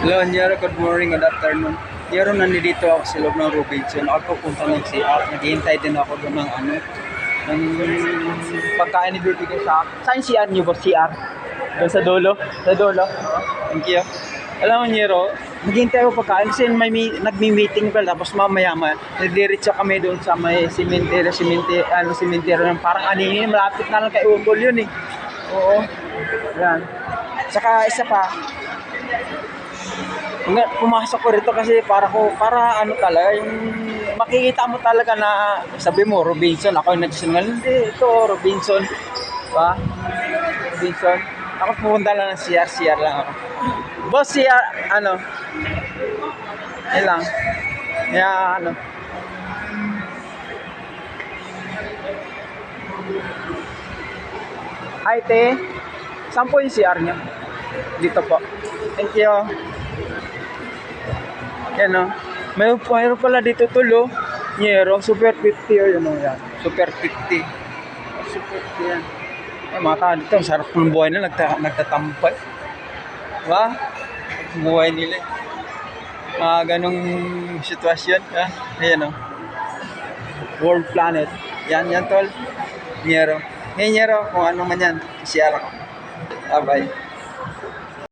Hello, Nyero. Good morning, good afternoon. Nyero, nandito ako sa loob ng Robinson. Ako pupunta ng CR. Naghihintay din ako doon ng ng pagkain ni bibigay sa akin. Saan CR niyo ba? CR? Doon sa dulo? Sa dulo? Thank you. Alam mo, Nyero, naghihintay ako pagkain kasi nagmi-meeting pa. Tapos mamaya, nagdiretso kami doon sa may sementeryo ng parang aninin. Malapit na lang kay Ugol yun eh. Oo. Yan. Saka isa pa, pumasok ko rito kasi para ano talaga, yung makikita mo talaga na sabi mo Robinson, ako yung nagsinungal, hindi, ito Robinson, ba? Robinson. Ako pupunta lang ng CR lang ako. Boss, CR, yun lang. Kaya, Hi, te. Saan po yung CR niya? Dito po. Thank you. Yan o. Mayroon pala dito tulo. Nyero. Super 50 o yun o yan. Super 50. Super 50 yan. Ay, mga tao dito. Sarap ng buhay na. Nagtatampay. Diba? Buhay nila. Mga ganong sitwasyon. Ha? Ayan o. World planet. Yan tol. Nyero. Hey Nyero. Kung ano man yan. Share ako. Bye-bye.